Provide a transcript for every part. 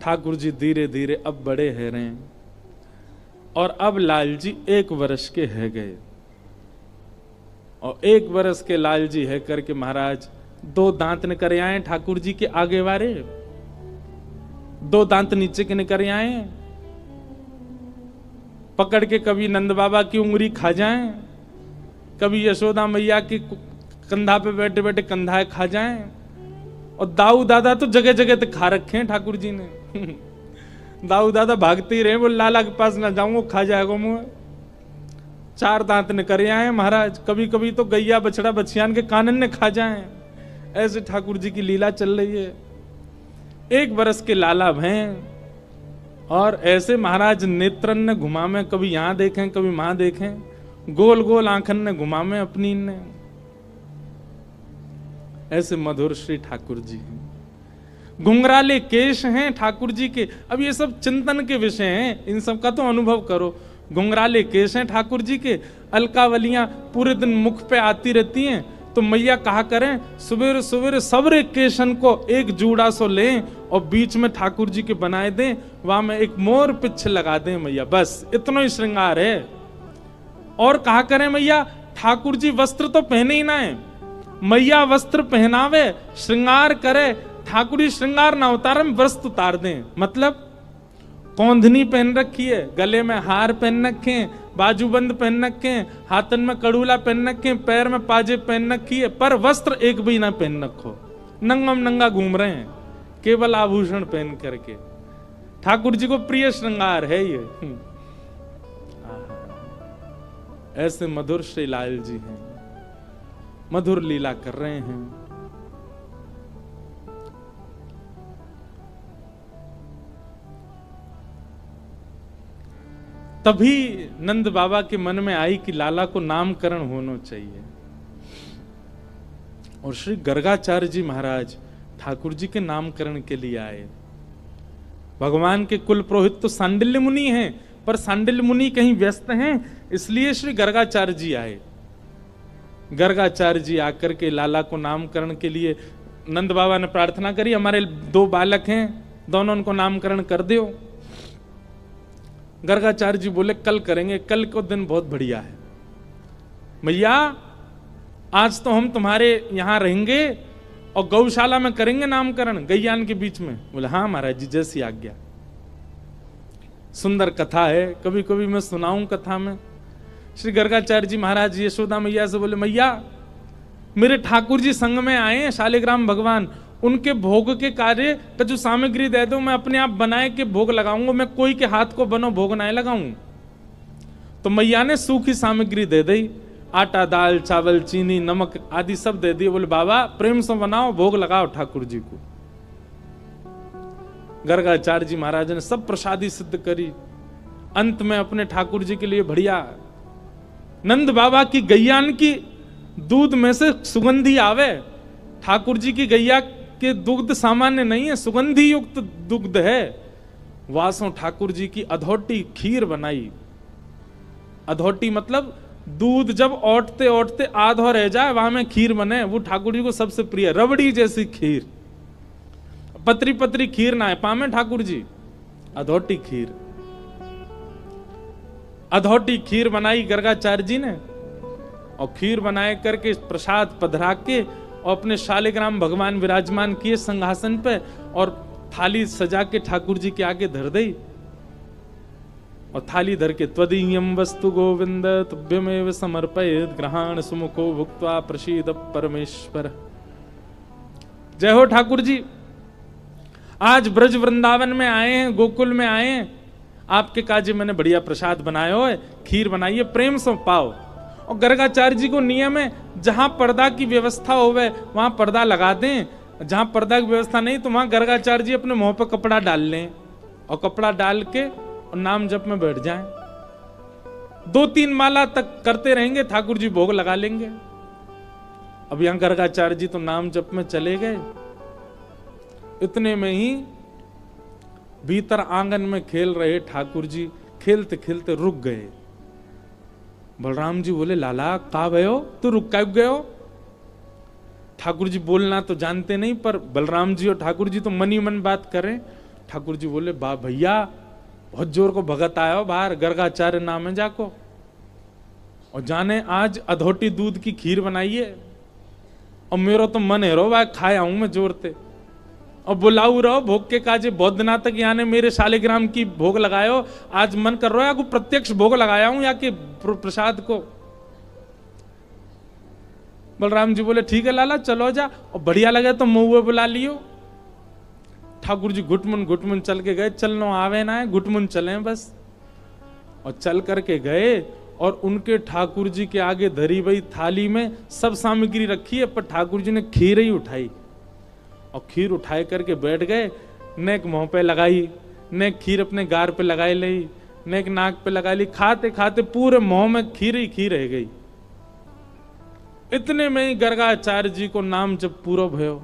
ठाकुर जी धीरे धीरे अब बड़े है रहे हैं और अब लाल जी 1 वर्ष के है गए। और 1 वर्ष के लाल जी है करके महाराज 2 दांत निकर आए ठाकुर जी के आगे वारे, 2 दांत नीचे के निकर आए, पकड़ के कभी नंद बाबा की उंगली खा जाएं, कभी यशोदा मैया की कंधा पे बैठे बैठे कंधा खा जाएं। और दाऊ दादा तो जगह जगह तक खा रखे हैं ठाकुर जी ने। दाऊ दादा भागते ही रहे, वो लाला के पास ना जाऊं वो खा जाएगा मुंह। 4 दांत निकर आए महाराज, कभी कभी तो गैया बछड़ा बछियान के कानन ने खा जाएं। ऐसे ठाकुर जी की लीला चल रही है। 1 वर्ष के लाला हैं और ऐसे महाराज नेत्रन ने घुमा में, कभी यहां देखें कभी वहां देखें, गोल गोल आंखन ने घुमा में अपनी ने। ऐसे मधुर श्री ठाकुर जी हैं। घुंघराले केश हैं ठाकुर जी के। अब ये सब चिंतन के विषय हैं, इन सब का तो अनुभव करो। घुंघराले केश हैं ठाकुर जी के, अलकावलियां पूरे दिन मुख पे आती रहती हैं। तो मैया कहा करें सवेरे सवेरे सबरे केशन को एक जूड़ा सो लें और बीच में ठाकुर जी के बनाए दें, वहां में एक मोर पिछ लगा दें मैया, बस इतना ही श्रृंगार है। और कहा करें मैया ठाकुर जी वस्त्र तो पहने ही ना है, मैया वस्त्र पहनावे श्रृंगार करे, ठाकुर जी श्रृंगार ना उतारे वस्त्र उतार दें। मतलब कौंधनी पहन रखी है, गले में हार पहन रखे, बाजूबंद पहन रखे, हाथन में कड़ूला पहन रखे, पैर में पाजे पहन रखी है, पर वस्त्र एक भी ना पहन रखो, नंगम नंगा घूम रहे हैं केवल आभूषण पहन करके। ठाकुर जी को प्रिय श्रृंगार है ये। ऐसे मधुर श्री लाल जी हैं, मधुर लीला कर रहे हैं। तभी नंद बाबा के मन में आई कि लाला को नामकरण होना चाहिए। और श्री गर्गाचार्य जी महाराज ठाकुर जी के नामकरण के लिए आए। भगवान के कुल पुरोहित तो सांडिल्य मुनि हैं, पर सांडिल्य मुनि कहीं व्यस्त हैं, इसलिए श्री गर्गाचार्य जी आए। गर्गाचार्य जी आकर के लाला को नामकरण के लिए नंद बाबा ने प्रार्थना करी, हमारे 2 बालक हैं, दोनों उनको नामकरण कर दो। गर्गाचार्य जी बोले कल करेंगे, कल को दिन बहुत बढ़िया है मैया, आज तो हम तुम्हारे यहां रहेंगे और गौशाला में करेंगे नामकरण, गैयान के बीच में। बोले हाँ महाराज जी जैसी आज्ञा। सुंदर कथा है, कभी कभी मैं सुनाऊं कथा में। श्री गर्गाचार्य जी महाराज यशोदा मैया से बोले मैया मेरे ठाकुर जी संग में आए हैं शालिग्राम भगवान, उनके भोग के कार्य का जो सामग्री दे दो, मैं अपने आप बनाए के भोग लगाऊंगा, मैं कोई के हाथ को बनो भोग ना लगाऊं। तो मैया ने सूखी सामग्री दे दी, आटा दाल चावल चीनी नमक आदि सब दे दिए। बोले बाबा प्रेम से बनाओ भोग लगाओ ठाकुर जी को। गर्गाचार्य जी महाराज ने सब प्रसादी सिद्ध करी। अंत में अपने ठाकुर जी के लिए बढ़िया नंद बाबा की गैयान की दूध में से सुगंधी आवे। ठाकुर जी की गैया के दुग्ध सामान्य नहीं है, सुगंधी युक्त दुग्ध है। वासों ठाकुर जी की अधोटी खीर बनाई। अधोटी मतलब दूध जब ओटते ओटते आधा रह जाए वहां में खीर बने, वो ठाकुर जी को सबसे प्रिय। रबड़ी जैसी खीर, पतरी पतरी खीर ना है पामे ठाकुर जी, अधोटी खीर। अधोटी खीर बनाई गर्गाचार्य जी ने और खीर बनाए करके प्रसाद पधरा के और अपने शालिग्राम भगवान विराजमान किए सिंहासन पे और थाली सजा के ठाकुर जी के आगे धर दी। और थाली धर के त्वदीयम वस्तु गोविंद तुभ्यमेव समर्पयेत् ग्रहाण सुमुखो भुक्त्वा प्रसीद परमेश्वर। जय हो ठाकुर जी। आज ब्रज वृंदावन में आए हैं, गोकुल में आए हैं, आपके काजे मैंने बढ़िया प्रसाद बनाया हो, खीर बनाई है, प्रेम से पाओ। और गर्गाचार्य जी को नियम है जहां पर्दा की व्यवस्था होवे वहां पर्दा लगा दें, जहां पर्दा की व्यवस्था नहीं तो वहां गर्गाचार्य जी अपने मुंह पर कपड़ा डाल लें और कपड़ा डाल के और नाम जप में बैठ जाएं। 2-3 माला तक करते रहेंगे, ठाकुर जी भोग लगा लेंगे। अब यहां गर्गाचार्य जी तो नाम जप में चले गए। इतने में ही भीतर आंगन में खेल रहे ठाकुर जी खेलते खेलते रुक गए। बलराम जी बोले लाला कहाँ गए हो, तू रुक कब गए हो? ठाकुर जी बोलना तो जानते नहीं, पर बलराम जी और ठाकुर जी तो मन ही मन बात करें। ठाकुर जी बोले, बा भैया बहुत जोर को भगत आया हो बाहर, गर्गाचार्य नाम है जाको, और जाने आज अधोटी दूध की खीर बनाई है, और मेरा तो मन है रो भाई खाया हूं मैं जोरते, और बुलाऊ रहो भोग के काजे, बहुत दिना तक यानी मेरे शालिग्राम की भोग लगायो, आज मन कर रहा है को प्रत्यक्ष भोग लगाया हूं या कि प्रसाद को। बलराम जी बोले ठीक है लाला चलो जा, और बढ़िया लगे तो महुए बुला लियो। ठाकुर जी घुटमुन चल के गए, चलनो आवे ना है, घुटमुन चले बस, और चल करके गए, और उनके ठाकुर जी के आगे धरी हुई थाली में सब सामग्री रखी है, पर ठाकुर जी ने खीर ही उठाई, और खीर उठाए करके बैठ गए, ने एक मुंह पे लगाई, ने एक खीर अपने गार पे लगाई ली, ने एक नाक पे लगा ली, खाते खाते पूरे मुंह में खीर ही खीर रह गई। इतने में ही गर्गाचार्य जी को नाम जब पूरा भयो,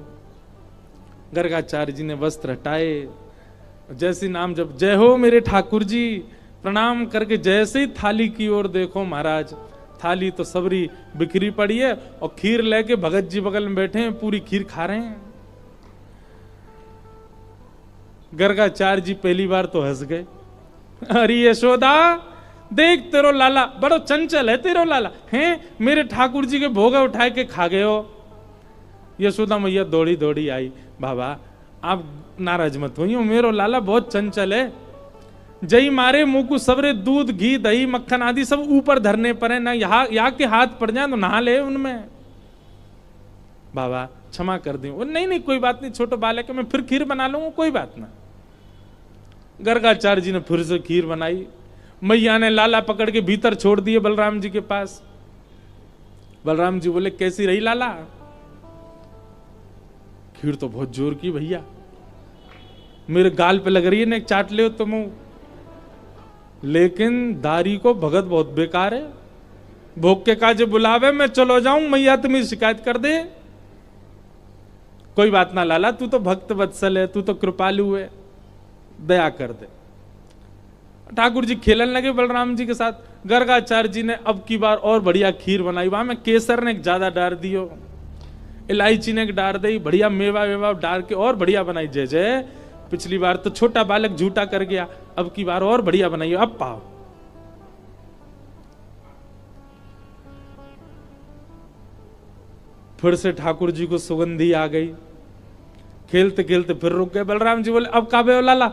गर्गाचार्य जी ने वस्त्र हटाए, जैसी नाम जब जय हो मेरे ठाकुर जी, प्रणाम करके जैसे ही थाली की ओर देखो महाराज, थाली तो सबरी बिखरी पड़ी है, और खीर लेके भगत जी बगल में बैठे हैं, पूरी खीर खा रहे हैं। गर्गाचार्य जी पहली बार तो हंस गए, अरे यशोदा देख तेरो लाला बड़ो चंचल है, तेरो लाला हैं, मेरे ठाकुर जी के भोगा उठाए के खा गए हो। यशोदा मैया दौड़ी दौड़ी आई, बाबा आप नाराज मत होइए, मेरो लाला बहुत चंचल है, जई मारे मुंह को सबरे दूध घी दही मक्खन आदि सब ऊपर धरने पर है ना, यहाँ के हाथ पड़ जाए तो नहा ले उनमें, बाबा क्षमा कर दी। नहीं नहीं कोई बात नहीं, छोटे बालक है, मैं फिर खीर बना लूंगा, कोई बात ना। गर्गाचार्य जी ने फिर से खीर बनाई, मैया ने लाला पकड़ के भीतर छोड़ दिए बलराम जी के पास। बलराम जी बोले कैसी रही लाला? खीर तो बहुत जोर की भैया, मेरे गाल पे लग रही है, ने चाट ले तुम, लेकिन दारी को भगत बहुत बेकार है, भोग के काजे बुलावे मैं चलो जाऊं, मैया तुम्हें शिकायत कर दे। कोई बात ना लाला, तू तो भक्त वत्सल है, तू तो कृपालु है, दया कर दे। ठाकुर जी खेलन लगे बलराम जी के साथ। गर्गाचार्य जी ने अब की बार और बढ़िया खीर बनाई, वहां में केसर ने ज्यादा डाल दियो, इलायची ने डाल दी, बढ़िया मेवा वेवा डाल के और बढ़िया बनाई। जय जय, पिछली बार तो छोटा बालक झूठा कर गया, अब की बार और बढ़िया बनाई, अब पाओ। फिर से ठाकुर जी को सुगंधी आ गई, खेलते खेलते फिर रुक गए। बलराम जी बोले अब काबे हो लाला,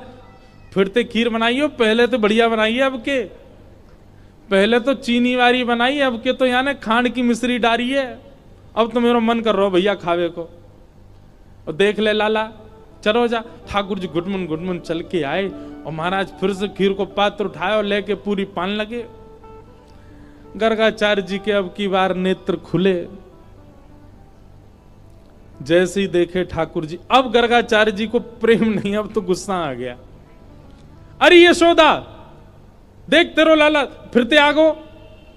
फिर ते खीर बनाइयो, पहले तो बढ़िया बनाई है, अब के पहले तो चीनी वाली बनाई है, अब के तो यानी खांड की मिश्री डाली है, अब तो मेरा मन कर रहा हो भैया खावे को। और देख ले लाला चलो जा। ठाकुर जी घुटमुन चल के आए, और महाराज फिर से खीर को पात्र उठाए और लेके पूरी पान लगे। गर्गाचार्य जी के अब की बार नेत्र खुले, जैसे ही देखे ठाकुर जी, अब गर्गाचार्य जी को प्रेम नहीं, अब तो गुस्सा आ गया। अरे यशोदा देख तेरो लाला फिरते आगो,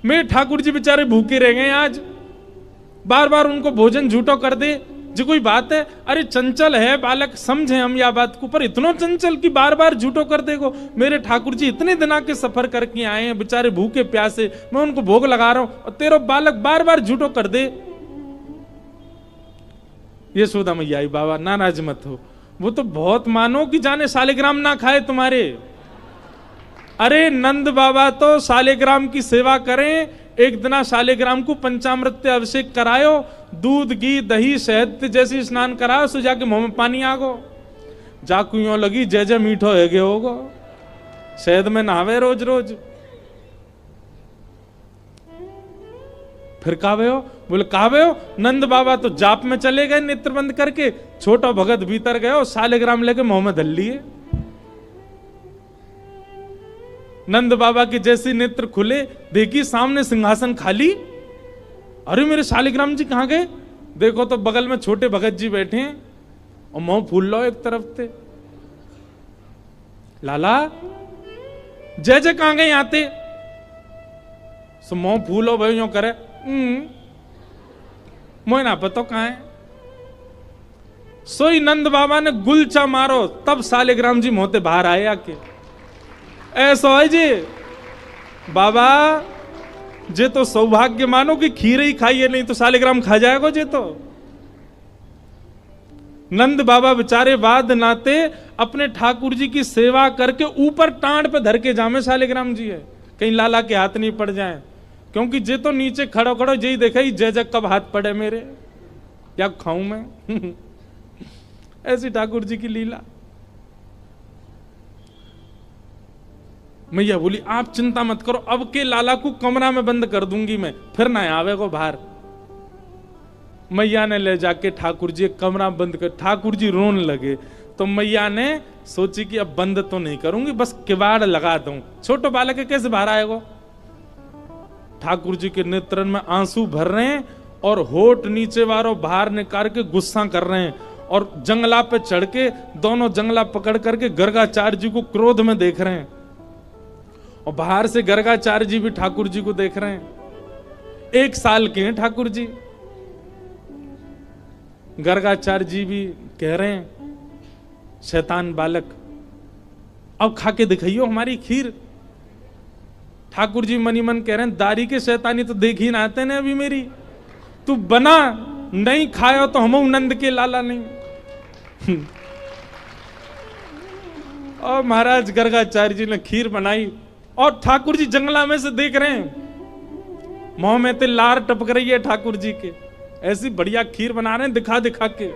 मेरे ठाकुर जी बेचारे भूखे रह गए आज, बार बार उनको भोजन झूठो कर दे, जो कोई बात है? अरे चंचल है बालक, समझे हम या बात को, पर इतना चंचल कि बार बार झूठो कर देगो। मेरे ठाकुर जी इतने दिना के सफर करके आए हैं, बेचारे भूखे प्यासे, मैं उनको भोग लगा रहा हूं, और तेरो बालक बार बार झूठो कर दे। यशोदा मैया आई, बाबा नाराज मत हो, वो तो बहुत मानो कि जाने शालिग्राम ना खाए तुम्हारे। अरे नंद बाबा तो शालिग्राम की सेवा करें, एक दिना शालिग्राम को पंचामृत अभिषेक करायो, दूध घी दही शहद जैसी स्नान कराओ, सो जाके मुंह में पानी आगो, जाकू यूं लगी जय जय मीठो है गे होगो, शहद में नहावे रोज रोज। फिर कावे हो? बोले कावे हो? नंद बाबा तो जाप में चले गए नेत्र बंद करके, छोटा भगत भीतर गए, शालिग्राम लेके मुंह में धल लिए। नंद बाबा के जैसे नेत्र खुले, देखी सामने सिंहासन खाली। अरे मेरे शालिग्राम जी कहां गए? देखो तो बगल में छोटे भगत जी बैठे हैं, और मुंह फूल लो एक तरफ से। लाला जय जय कहां गए आते? सो मुंह फूलो भाई यूं करे, मोह ना पता कहां है। सोई नंद बाबा ने गुलचा मारो, तब शालिग्राम जी मोहते बाहर आए आके। ऐसा है जी बाबा, जे तो सौभाग्य मानो कि खीर ही खाइए, नहीं तो शालिग्राम खा जाएगा जे तो। नंद बाबा बेचारे बाद नाते अपने ठाकुर जी की सेवा करके ऊपर टांड पे धर के जामे शालिग्राम जी है, कहीं लाला के हाथ नहीं पड़ जाए, क्योंकि जे तो नीचे खड़ो खड़ो जय देखा ही जय जग कब हाथ पड़े मेरे, क्या खाऊं मैं। ऐसी ठाकुर जी की लीला। मैया बोली आप चिंता मत करो, अब के लाला को कमरा में बंद कर दूंगी मैं, फिर ना आवे को बाहर। मैया ने ले जाके ठाकुर जी कमरा बंद कर, ठाकुर जी रोने लगे। तो मैया ने सोची कि अब बंद तो नहीं करूंगी, बस किवाड़ लगा दूं, छोटो बालक के कैसे बाहर आएगा। ठाकुर जी के नेत्रन में आंसू भर रहे हैं और होठ नीचे वालों बाहर निकाल के गुस्सा कर रहे हैं, और जंगला पे चढ़ के दोनों जंगला पकड़ करके गर्गाचार्य जी को क्रोध में देख रहे हैं, और बाहर से गर्गाचार्य जी भी ठाकुर जी को देख रहे हैं। 1 साल के हैं ठाकुर जी। गर्गाचार्य जी भी कह रहे हैं शैतान बालक, अब खा के दिखाइयो हमारी खीर। ठाकुर जी मनी मन कह रहे हैं दारी के शैतानी तो देख ही ना आते ने अभी मेरी, तू बना नहीं खायो तो हम नंद के लाला नहीं। और महाराज गर्गाचार्य जी ने खीर बनाई और ठाकुर जी जंगला में से देख रहे हैं, मुंह में ते लार टपक रही है ठाकुर जी के, ऐसी बढ़िया खीर बना रहे हैं दिखा दिखा के।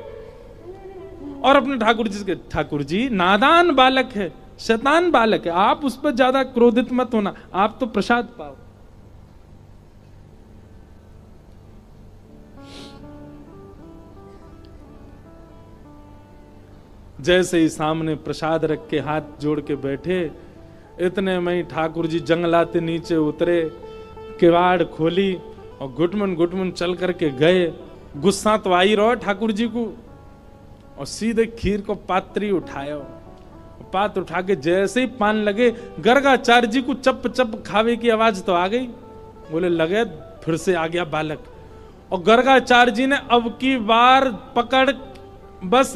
और अपने ठाकुर जी नादान बालक है, शैतान बालक है, आप उस पर ज्यादा क्रोधित मत होना, आप तो प्रसाद पाओ। जैसे ही सामने प्रसाद रख के हाथ जोड़ के बैठे, इतने में ही ठाकुर जी जंगलाते नीचे उतरे, किवाड़ खोली और घुटमुन चल करके गए। गुस्सा तो आई रहो ठाकुर जी को, और सीधे खीर को पात्री उठाया, पात्र उठा के जैसे ही पान लगे, गर्गाचार्य जी को चप चप खावे की आवाज तो आ गई। बोले लगे फिर से आ गया बालक। और गर्गाचार्य जी ने अब की बार पकड़, बस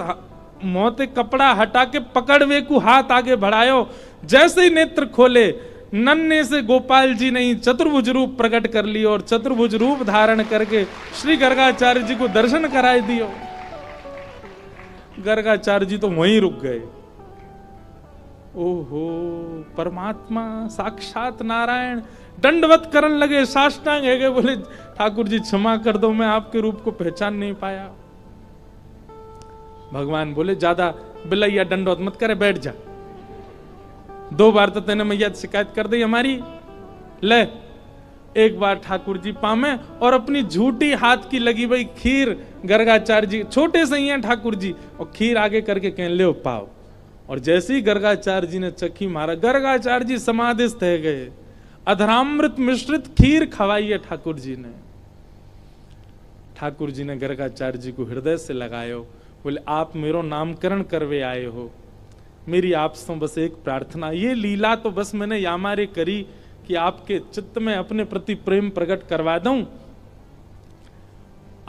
मोते कपड़ा हटा के पकड़वे को हाथ आगे बढ़ायो। जैसे ही नेत्र खोले, नन्हे से गोपाल जी ने चतुर्भुज रूप प्रकट कर लियो, और चतुर्भुज रूप धारण करके श्री गर्गाचार्य जी को दर्शन कराए दियो। गर्गाचार्य जी तो वहीं रुक गए। ओहो परमात्मा साक्षात नारायण, दंडवत करन लगे, साष्टांग है गए। बोले ठाकुर जी क्षमा कर दो, मैं आपके रूप को पहचान नहीं पाया। भगवान बोले ज्यादा बिलैया दंडवत मत करे, बैठ जा। 2 बार तो तेने मैया शिकायत कर दी हमारी, ले 1 बार ठाकुर जी पामे, और अपनी झूठी हाथ की लगी भाई खीर गर्गाचार्य जी, छोटे से ही हैं ठाकुर जी, और खीर आगे करके कह ले पाओ। और जैसे ही गर्गाचार्य जी ने चक्की मारा, गर्गाचार्य जी समाधिस्थ है गए। अधरामृत मिश्रित खीर खवाई है ठाकुर जी ने। ठाकुर जी ने गर्गाचार्य जी को हृदय से लगायो। बोले आप मेरो नामकरण करवे आए हो, मेरी आपसे बस एक प्रार्थना, ये लीला तो बस मैंने यामारे करी कि आपके चित्त में अपने प्रति प्रेम प्रकट करवा दूं।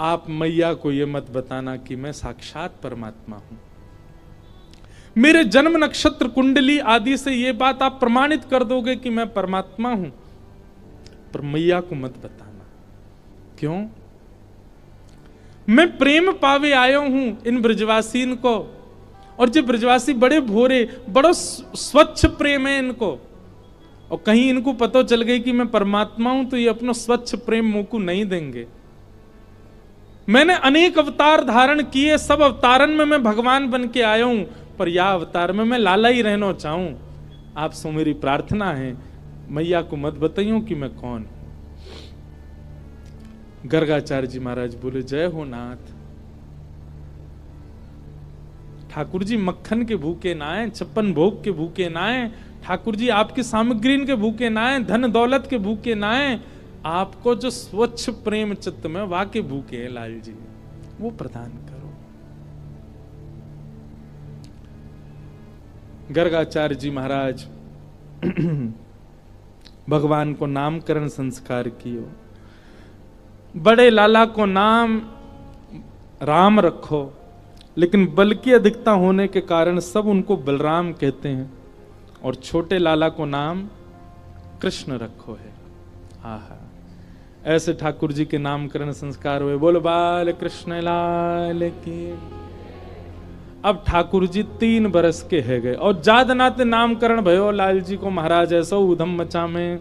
आप मैया को ये मत बताना कि मैं साक्षात परमात्मा हूं। मेरे जन्म नक्षत्र कुंडली आदि से ये बात आप प्रमाणित कर दोगे कि मैं परमात्मा हूं, पर मैया को मत बताना। क्यों? मैं प्रेम पावे आयो हूं इन ब्रजवासीन को, और जो ब्रजवासी बड़े भोरे, बड़ा स्वच्छ प्रेम है इनको, और कहीं इनको पता चल गई कि मैं परमात्मा हूं तो ये अपना स्वच्छ प्रेम मुंह को नहीं देंगे। मैंने अनेक अवतार धारण किए, सब अवतारन में मैं भगवान बन के आया हूं, पर यह अवतार में मैं लाला ही रहना चाहूं। आपसे मेरी प्रार्थना है मैया को मत बताइयो कि मैं कौन। गर्गाचार्य जी महाराज बोले जय हो नाथ। ठाकुर जी मक्खन के भूखे ना आए, 56 भोग के भूखे ना आए, ठाकुर जी आपकी सामग्री के भूखे ना आए, धन दौलत के भूखे ना आए, आपको जो स्वच्छ प्रेम चित्त में वाके भूखे हैं लाल जी, वो प्रदान करो। गर्गाचार्य जी महाराज भगवान को नामकरण संस्कार कियो। बड़े लाला को नाम राम रखो, लेकिन बल की अधिकता होने के कारण सब उनको बलराम कहते हैं, और छोटे लाला को नाम कृष्ण रखो है। आहा, ऐसे ठाकुर जी के नामकरण संस्कार हुए। बोलो बाल कृष्ण लाल की। अब ठाकुर जी 3 बरस के है गए और जात नाते नामकरण भयो लाल जी को महाराज ऐसा उधम मचा में।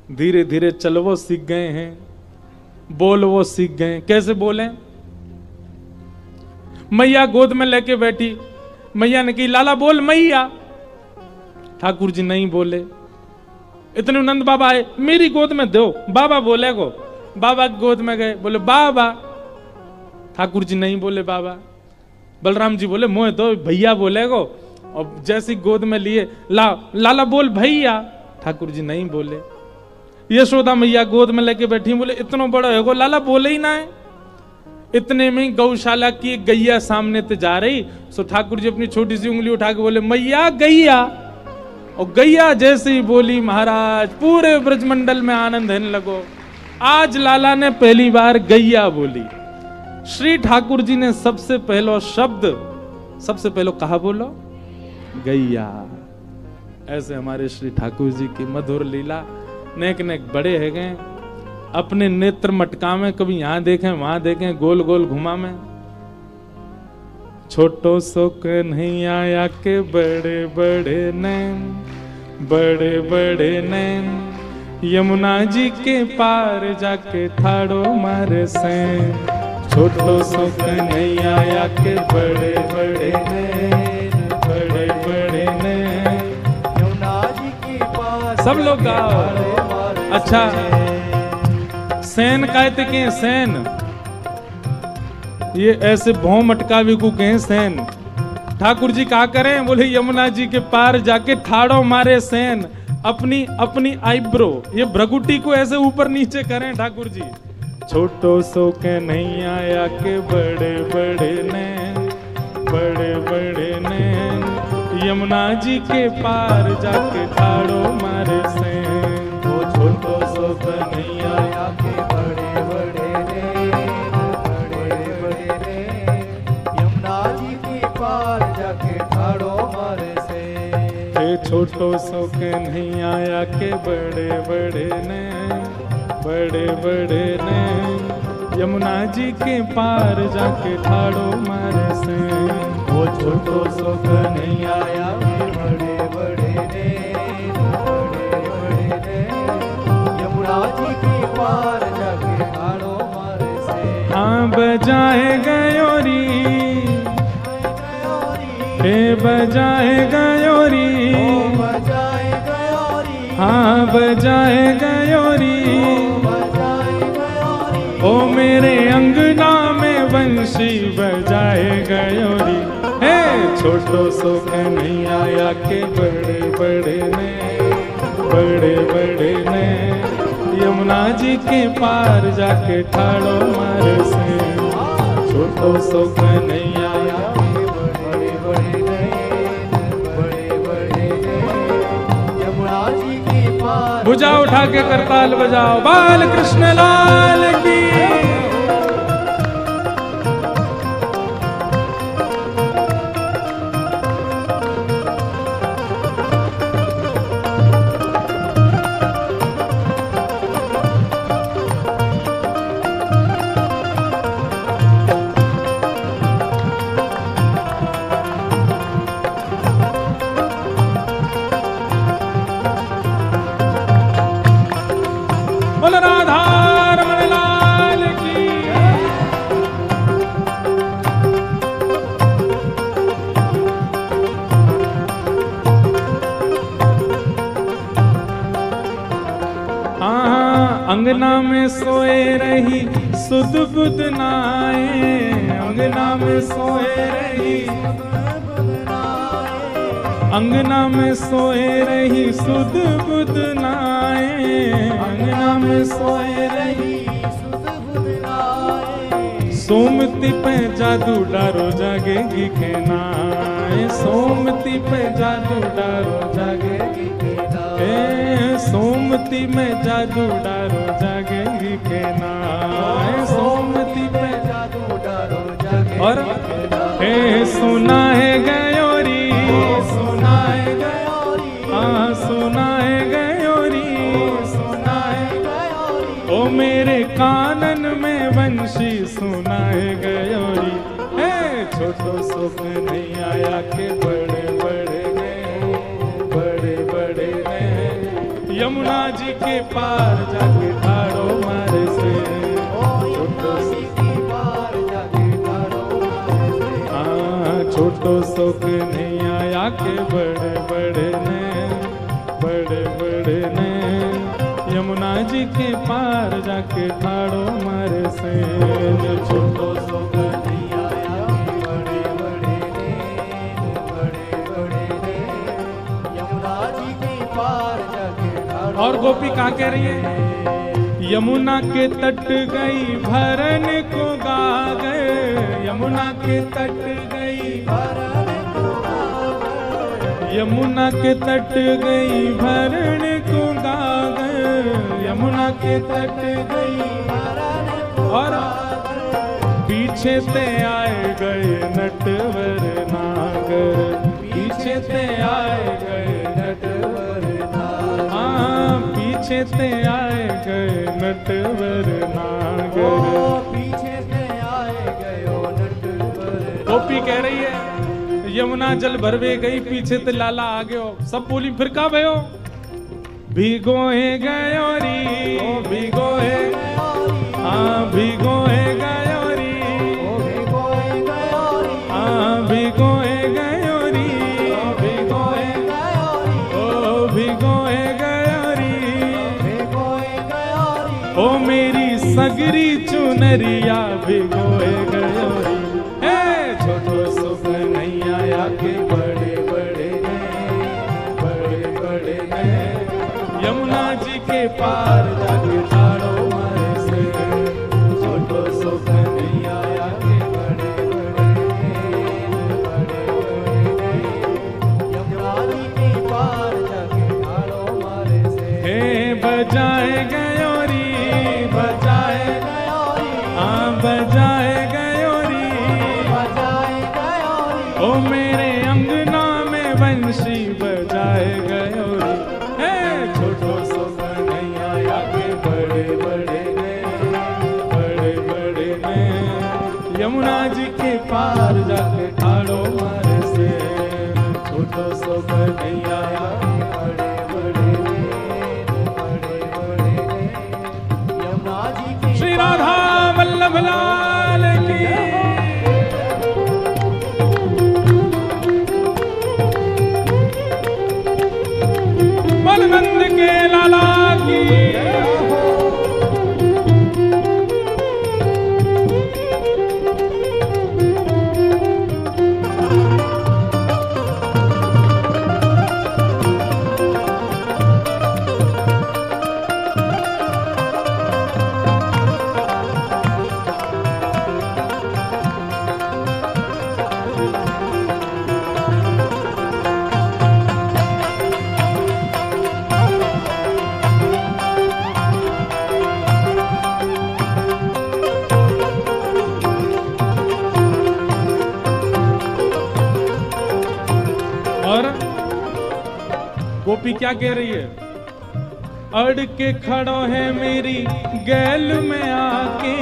धीरे धीरे चलवो सीख गए हैं, बोलवो सीख गए। कैसे बोले? मैया गोद में लेके बैठी, मैया ने कही लाला बोल मैया। ठाकुर जी नहीं बोले। इतने नंद बाबा आए, मेरी गोद में दो, बाबा बोले को। बाबा की गोद में गए, बोले बाबा। ठाकुर जी नहीं बोले बाबा। बलराम जी बोले मोह दो, भैया बोले को। और जैसी गोद में लिए, लाला बोल भैया। ठाकुर जी नहीं बोले। यशोदा मैया गोद में लेके बैठी, बोले इतना बड़ा है को लाला बोले ही ना है। इतने में गौशाला की गैया सामने ते जा रही, सो ठाकुर जी अपनी छोटी सी उंगली उठा के बोले मैया गैया। और गैया जैसे ही बोली महाराज पूरे ब्रजमंडल में आनंद होने लगो। आज लाला ने पहली बार गैया बोली। श्री ठाकुर जी ने सबसे पहलो शब्द, सबसे पहलो कहा बोलो गैया। ऐसे हमारे श्री ठाकुर जी की मधुर लीला नेक नेक बड़े है गए। अपने नेत्र मटका में कभी यहां देखें वहां देखें, गोल गोल घुमा में। छोटो सो कन्हैया के बड़े बड़े नैन, बड़े बड़े नैन, यमुना जी के पार जाके ठाड़ो मारे सैन। छोटो सो कन्हैया के बड़े बड़े नैन, बड़े बड़े नैन, यमुना जी के पार। सब लोग गाओ। अच्छा, सैन कहते के सैन, ये ऐसे भौं मटकावे को कहें सैन। ठाकुर जी क्या करें? बोले यमुना जी के पार जाके ठाड़ो मारे सैन। अपनी अपनी आईब्रो, ये भ्रगुटी को ऐसे ऊपर नीचे करें ठाकुर जी। छोटो सो कन्हैया के बड़े बड़े नैन, बड़े बड़े नैन, यमुना जी के पार जाके ठाड़ो मारे सैन। वो छोटो सो कन्हैया के बड़े बड़े नैन, बड़े बड़े नैन, यमुना जी के पार जाके ठाड़ो मारे सैन। छोटो सो कन्हैया के बड़े बड़े नैन, बड़े बड़े नैन, यमुना जी के पार जाके ठाड़ो मारे सैन। वो छोटो सो कन्हैया के बड़े बड़े नैन, बड़े बड़े नैन, यमुना जी के पार जाके ठाड़ो मारे सैन। हाँ बजाए गयोरी, हे बजाए गयोरी, हाँ बजाए गयोरी, ओ मेरे अंगना में बंशी बजाए गयोरी। हे छोटो सो कन्हैया के बड़े बड़े नैन, बड़े बड़े नैन, यमुना जी के पार जाके ठाड़ो मारे सैन। छोटो सो कन्हैया के बड़े बड़े नैन, बड़े बड़े नैन, यमुना जी के पार। भुजा उठा के करताल बजाओ, बाल कृष्ण लाल की। अंगना में सोए रही सुध बुध नाए, अंगना में सोए रही, अंगना में सोए रही सुध बुध नाए, अंगना में सोए रही सुध बुध नाए। सोमती पे जादू डारो जागेगी के नाए, सोमती पे जादू डारो जागेगी के नाए, सोमती में जादू डारो जागेगी के नाए, सोमती पे जादू डारो जागेगी। और हे सुना है गयोरी, सुना है गयोरी, हाँ सुना है गयोरी, सुना है गयोरी, ओ मेरे कानन में वंशी सुना है गयोरी। हे छोटो सो सुख नहीं आया के बड़े बड़े ने, बड़े बड़े ने यमुना जी के पार जाके ठाड़ो मारे से, छोटो छोटो सुख नहीं आया के बड़े बड़े ने, बड़े बड़े ने यमुना जी के पार जाके ठाड़ो मारे से, छोटो सुख नहीं आया के बड़े बड़े ने, बड़े बड़े ने यमुना जी के पार जाके ठाड़ो। और गोपी कहाँ कह रही है? यमुना के तट गई भरन को गा गए, यमुना के तट गई भरन को गा गए, यमुना के तट गई भरन को गा गए, यमुना के तट गई भरन को और पीछे ते आए गए नटवर नागर, पीछे ते आए गए नटवर नागर, हाँ पीछे ते आए गए नटवर नागर, पीछे से आए गयो नटवर। गोपी कह रही है यमुना जल भरवे गई, पीछे ते लाला आ गयो। सब बोली फिर का भयो? भीगोए गयो री, भीगोए हाँ भीगोए गयो री, हाँ भीगोए गयो री, भीगोए ओ भीगोए गयो री, ओ मेरी सगरी चुनरिया भिगोए गयो री। छोटो सुख नहीं आया के बड़े बड़े ने, बड़े बड़े ने यमुना जी के पार जाके ठाड़ो मारे से, छोटो सुख नहीं आया के बड़े बड़े ने, बड़े बड़े ने यमुना जी के पार जाके ठाड़ो मारे से। हे बजाए गयो री, बजाए गयो री, हाँ बजाए गयो री, बजाए गयो री, ओ मेरे अंगना में बंशी बजाए गयो री। छोटो सुख नहीं आया के बड़े बड़े ने, बड़े बड़े ने यमुना जी के पार जाके ठाड़ो मारे से, छोटो सुख नहीं आया के बड़े बड़े ने, बड़े बड़े ने यमुना जी के। श्री राधा वल्लभ लाल की, बलवंत के लाला की। गोपी क्या कह रही है? अड़ के खड़ो है मेरी गैल में आके,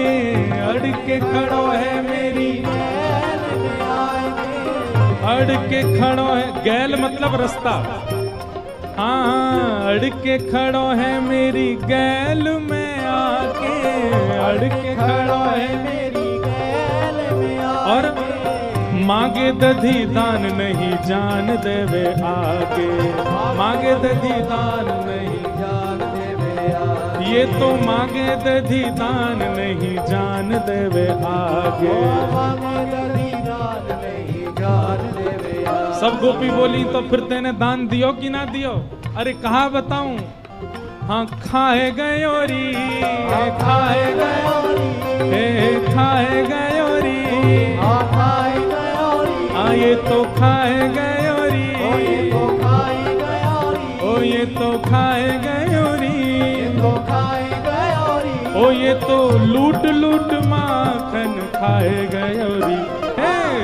अड़ के खड़ो है मेरी गैल में आके, अड़ के खड़ो है, गैल मतलब रास्ता, हाँ अड़ के खड़ो है मेरी गैल में आके, अड़ के खड़ो है मेरी गैल में आके, और मांगे दधी दान नहीं जान देवे आगे, मांगे दधी दान नहीं जान देवे आगे, ये तो मांगे दधी दान नहीं जान देवे आगे, मांगे दधी दान नहीं जान देवे आगे। सब गोपी बोली तो फिर तेने दान दियो कि ना दियो? अरे कहाँ बताऊं? हाँ खाए गयो री, खाए गयो री, खाए गयो री, खाए गयो री, हाँ ये तो खाए गयो री, ओ ये तो खाए गयो री, ओ ये तो खाए गयो री, ये तो खाए गयो री, ओ ये तो लूट लूट माखन खाए गयो री।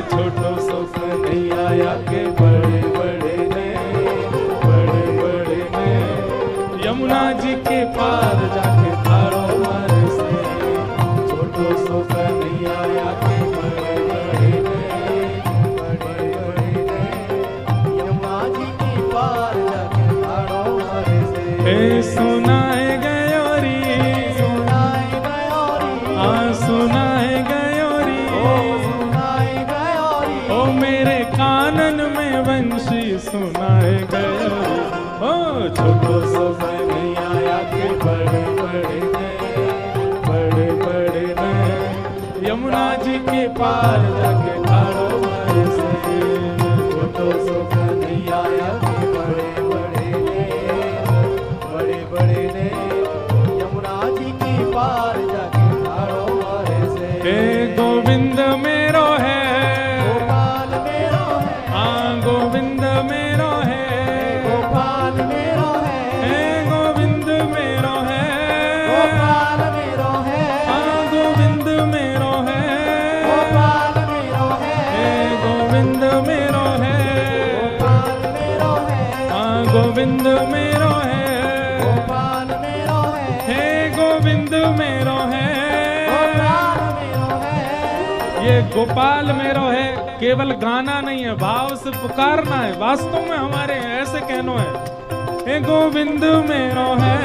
छोटो सुख नहीं आया के बड़े बड़े ने, बड़े बड़े ने यमुना जी के पार जाके ठाड़ो मारे से, छोटो सुख नहीं आया के बड़े बड़े ने, हे सुनाए गयोरी, सुनाए गयोरी, हाँ सुनाए गयोरी, सुनाए गयोरी, ओ मेरे कानन में वंशी सुनाए गयोरी। ओ छोटो सो नहीं आया के बड़े बड़े ने, बड़े बड़े ने, यमुना जी के पार जाके ठाड़ो मारे से। छोटो सो नहीं आया कि बड़े बड़े ने, बड़े बड़े ने, यमुना जी की पार जाके ठाड़ो मारे से। हे गोविंद मेरो है, गोपाल मेरो है, हाँ गोविंद मेरो है, गोपाल मेरो है, हे गोविंद मेरो है, गोपाल मेरो है, हाँ गोविंद मेरो है, गोपाल मेरो है, हे गोविंद मेरो है, गोपाल मेरो है, हाँ गोविंद मेरो है, गोपाल मेरो है, हे गोविंद मेरो है, गोपाल मेरो है। ये गोपाल मेरो है केवल गाना नहीं है, भाव से पुकारना है, वास्तव में हमारे ऐसे कहनो है, हे गोविंद मेरो है,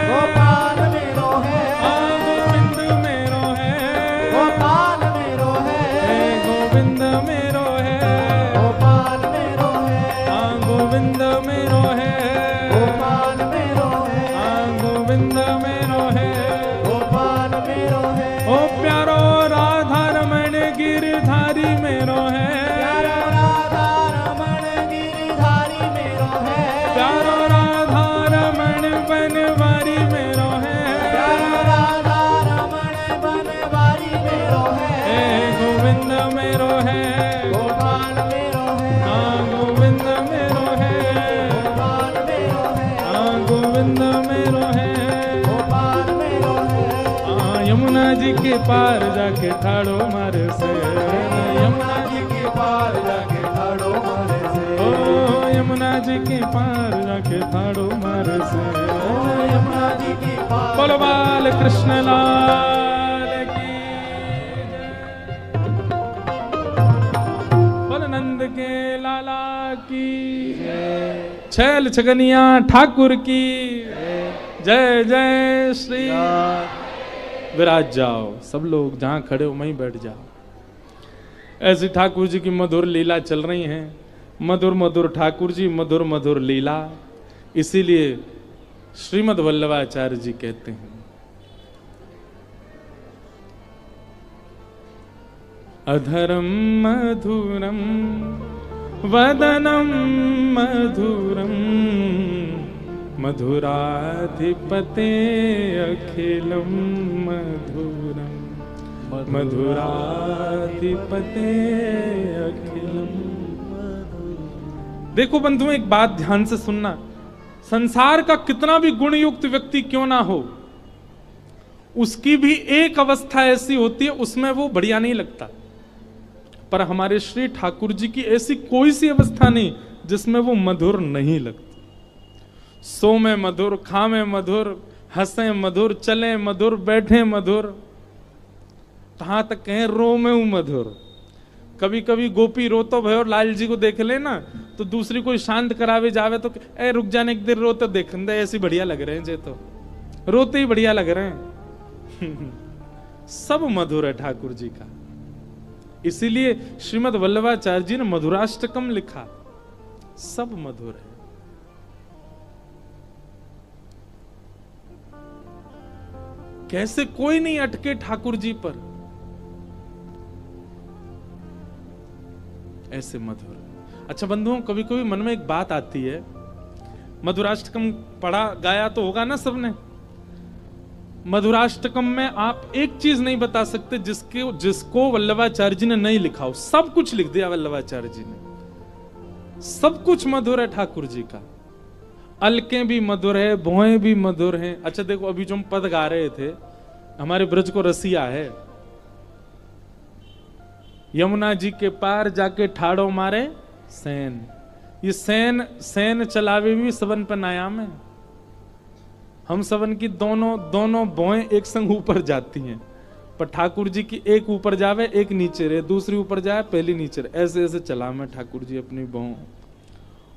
गोपाल मेरो है, हाँ गोविंद मेरो है, गोपाल मेरो है, हे गोविंद मेरो है, गोपाल मेरो है, हाँ गोविंद मेरो है, गोपाल मेरो है, हाँ गोविंद मेरो है, गोपाल मेरो है। ओ प्यारो राधा रमण गिरधारी मेरो है, प्यारो राधा रमण गिरधारी मेरो है, प्यारो राधा रमण बनवारी मेरो है, प्यारो राधा रमण बनवारी मेरो है, हे गोविंद मेरो है, गोपाल मेरो है, हाँ गोविंद मेरो है, गोपाल मेरो है, हाँ गोविंद मेरो है, गोपाल मेरो है। हाँ यमुना जी के पार जाके ठाड़ो मारे से, यमुना जी के पार जाके ठाड़ो मारे से, ओ यमुना जी के पार जाके ठाड़ो मारे से। यमुना जी की पार। बोलो बाल कृष्ण लाल की जय। बोलो नंद के लाला की छैल छगनिया ठाकुर की जय जय श्री। विराज जाओ सब लोग, जहां खड़े हो वहीं बैठ जाओ। ऐसी ठाकुर जी की मधुर लीला चल रही है, मधुर मधुर ठाकुर जी, मधुर मधुर लीला। इसीलिए श्रीमद् वल्लभाचार्य जी कहते हैं, अधरम मधुरम वदनम मधुरम मधुराधिपते अखिलम मधुरम मधुराधिपते अखिलम। देखो बंधुओं, एक बात ध्यान से सुनना, संसार का कितना भी गुणयुक्त व्यक्ति क्यों ना हो, उसकी भी एक अवस्था ऐसी होती है उसमें वो बढ़िया नहीं लगता। पर हमारे श्री ठाकुर जी की ऐसी कोई सी अवस्था नहीं जिसमें वो मधुर नहीं लगता। सो में मधुर, खा में मधुर, हंसे मधुर, चले मधुर, बैठे मधुर, कहां तक कहें रो में हूं मधुर। कभी कभी गोपी रो तो भयो, लाल जी को देख ले ना तो दूसरी कोई शांत करावे जावे तो ए रुक जाने एक देर, रो तो देख ऐसी बढ़िया लग रहे हैं जे, तो रोते ही बढ़िया लग रहे हैं। सब मधुर है ठाकुर जी का। इसीलिए श्रीमद् वल्लभाचार्य जी ने मधुराष्टकम लिखा, सब मधुर है। कैसे कोई नहीं अटके ठाकुर जी पर, ऐसे मधुर। अच्छा बंधुओं, कभी कभी मन में एक बात आती है, मधुराष्टकम पढ़ा गाया तो होगा ना सबने। मधुराष्टकम में आप एक चीज नहीं बता सकते जिसको वल्लभाचार्य जी ने नहीं लिखा हो। सब कुछ लिख दिया वल्लभाचार्य जी ने, सब कुछ मधुर है ठाकुर जी का। अलकें भी मधुर है, भोएं भी मधुर हैं। अच्छा देखो, अभी जो हम पद गा रहे थे, हमारे ब्रज को रसिया है, यमुना जी के पार जाके ठाड़ो मारे सैन। ये सैन चलावे भी सबन पर नायाम है। हम सबन की दोनों भोएं एक संग ऊपर जाती हैं, पर ठाकुर जी की एक ऊपर जावे, एक नीचे रहे, दूसरी ऊपर जाए, पहली नीचे रहे, ऐसे ऐसे चला मैं ठाकुर जी अपनी भों।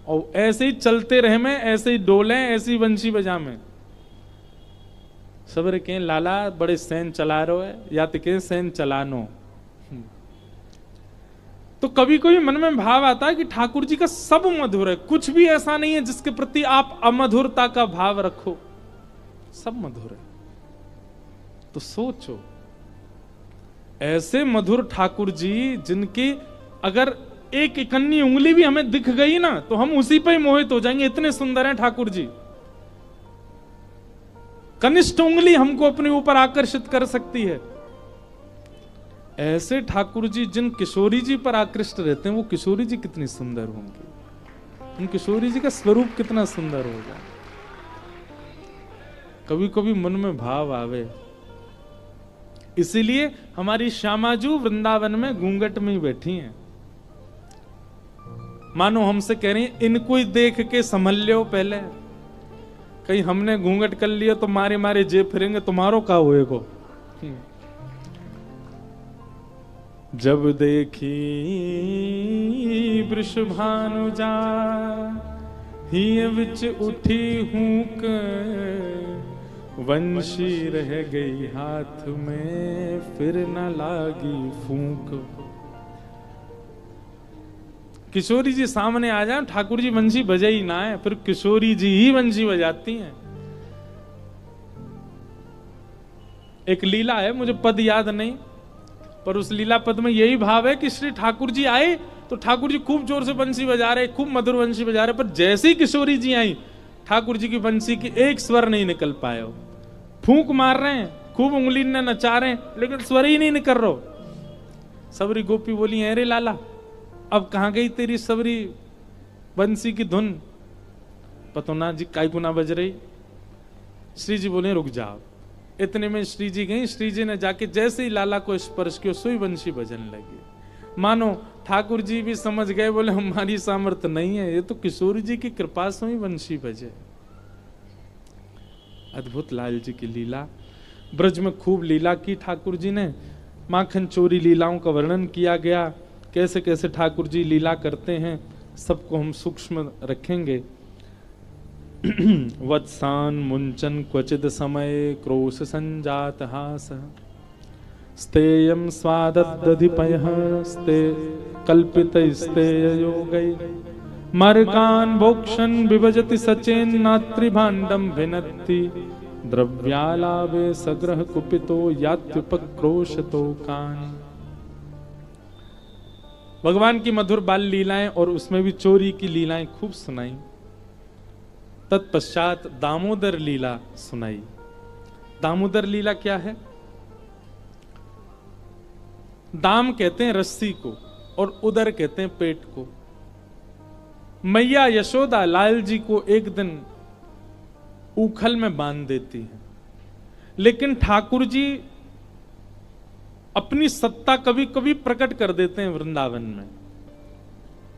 और ऐसे ही चलते रहे में, ऐसे ही डोले, ऐसे ही बंशी बजा में। सबरे कहें लाला बड़े सैन चला रहे है, या तो कहें सैन चलानो। तो कभी कभी मन में भाव आता है कि ठाकुर जी का सब मधुर है, कुछ भी ऐसा नहीं है जिसके प्रति आप अमधुरता का भाव रखो, सब मधुर है। तो सोचो, ऐसे मधुर ठाकुर जी जिनकी अगर एक इकन्नी उंगली भी हमें दिख गई ना तो हम उसी पे ही मोहित हो जाएंगे, इतने सुंदर हैं ठाकुर जी। कनिष्ठ उंगली हमको अपने ऊपर आकर्षित कर सकती है। ऐसे ठाकुर जी जिन किशोरी जी पर आकृष्ट रहते हैं, वो किशोरी जी कितनी सुंदर होंगी, उन किशोरी जी का स्वरूप कितना सुंदर होगा। कभी कभी मन में भाव आवे। इसीलिए हमारी श्यामाजू वृंदावन में घूंघट में ही बैठी हैं। मानो हमसे कह रही हैं, इनको ही देख के संभल लो पहले, कहीं हमने घूंघट कर लिया तो मारे मारे जे फिरेंगे, तुम्हारो का होएगो। जब देखी वृषभानुजा हिय विच उठी हूक, वंशी रह गई हाथ में फिर न लागी फूंक। किशोरी जी सामने आ जाए, ठाकुर जी बंशी बजे ही ना है, फिर किशोरी जी ही बंशी बजाती हैं। एक लीला है, मुझे पद याद नहीं, पर उस लीला पद में यही भाव है कि श्री ठाकुर जी आए तो ठाकुर जी खूब जोर से बंशी बजा रहे, खूब मधुर बंशी बजा रहे, पर जैसे ही किशोरी जी आई ठाकुर जी की बंशी की एक स्वर नहीं निकल पाए। फूंक मार रहे हैं, खूब उंगली ने नचा रहे हैं, लेकिन स्वर ही नहीं निकल रहा। सबरी गोपी बोली, अरे लाला अब कहां गई तेरी सबरी बंसी की धुन, पतो ना जी काय गुना बज रही। श्री जी बोले रुक जाओ। इतने में श्री जी गई, श्री जी ने जाके जैसे ही लाला को स्पर्श किया सोई बंशी बजने लगी। मानो ठाकुर जी भी समझ गए, बोले हमारी सामर्थ्य नहीं है, ये तो किशोरी जी की कृपा से ही बंशी बजे। अद्भुत लाल जी की लीला। ब्रज में खूब लीला की ठाकुर जी ने, माखन चोरी लीलाओं का वर्णन किया गया, कैसे कैसे ठाकुर जी लीला करते हैं, सबको हम सूक्ष्म रखेंगे। वत्सान मुंचन क्वचिद समय क्रोश संजात हास, स्तेयम स्वादधिपयः स्ते कल्पित स्तेय योगै, मर्गान भोक्षण विभजति सचेन नात्रिभाण्डम भिनत्ति, द्रव्यालाभे सग्रह कुपितो यात्युपक्रोशतो कान। भगवान की मधुर बाल लीलाएं और उसमें भी चोरी की लीलाएं खूब सुनाई। तत्पश्चात दामोदर लीला सुनाई। दामोदर लीला क्या है? दाम कहते हैं रस्सी को और उदर कहते हैं पेट को। मैया यशोदा लाल जी को एक दिन उखल में बांध देती है, लेकिन ठाकुर जी अपनी सत्ता कभी कभी प्रकट कर देते हैं वृंदावन में।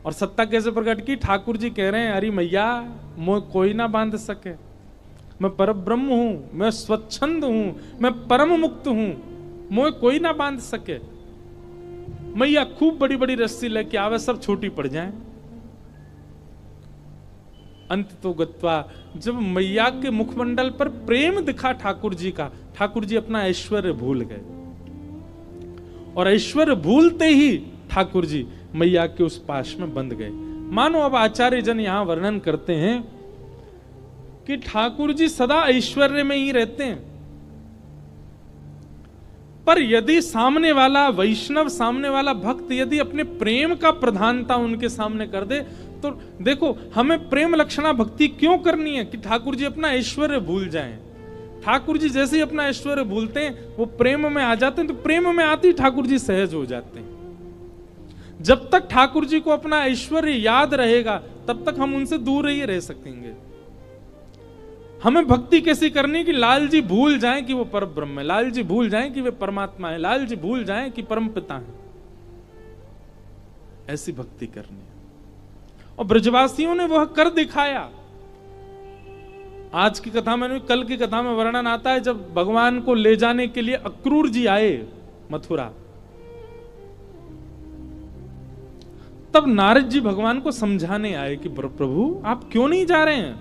और सत्ता कैसे प्रकट की? ठाकुर जी कह रहे हैं, अरे मैया मोह कोई ना बांध सके, मैं परब्रह्म हूं, मैं स्वच्छंद हूं, मैं परम मुक्त हूं, मोह कोई ना बांध सके। मैया खूब बड़ी बड़ी रस्सी लेके आवे, सब छोटी पड़ जाए। अंत तो गत्वा, जब मैया के मुखमंडल पर प्रेम दिखा ठाकुर जी का, ठाकुर जी अपना ऐश्वर्य भूल गए। और ऐश्वर्य भूलते ही ठाकुर जी मैया के उस पाश में बंध गए। मानो अब आचार्य जन यहां वर्णन करते हैं कि ठाकुर जी सदा ऐश्वर्य में ही रहते हैं, पर यदि सामने वाला वैष्णव, सामने वाला भक्त यदि अपने प्रेम का प्रधानता उनके सामने कर दे, तो देखो हमें प्रेम लक्षणा भक्ति क्यों करनी है कि ठाकुर जी अपना ऐश्वर्य भूल जाएं। ठाकुर जी जैसे ही अपना ऐश्वर्य भूलते हैं वो प्रेम में आ जाते हैं, तो प्रेम में आते ही ठाकुर जी सहज हो जाते हैं। जब तक ठाकुर जी को अपना ऐश्वर्य याद रहेगा तब तक हम उनसे दूर ही रह सकेंगे। हमें भक्ति कैसी करनी कि लाल जी भूल जाएं कि वो परब्रह्म है, लाल जी भूल जाएं कि वे परमात्मा है, लाल जी भूल जाएं कि परम पिता है। ऐसी भक्ति करनी है और ब्रजवासियों ने वह कर दिखाया। आज की कथा में, कल की कथा में वर्णन आता है जब भगवान को ले जाने के लिए अक्रूर जी आए मथुरा, तब नारद जी भगवान को समझाने आए कि प्रभु आप क्यों नहीं जा रहे हैं?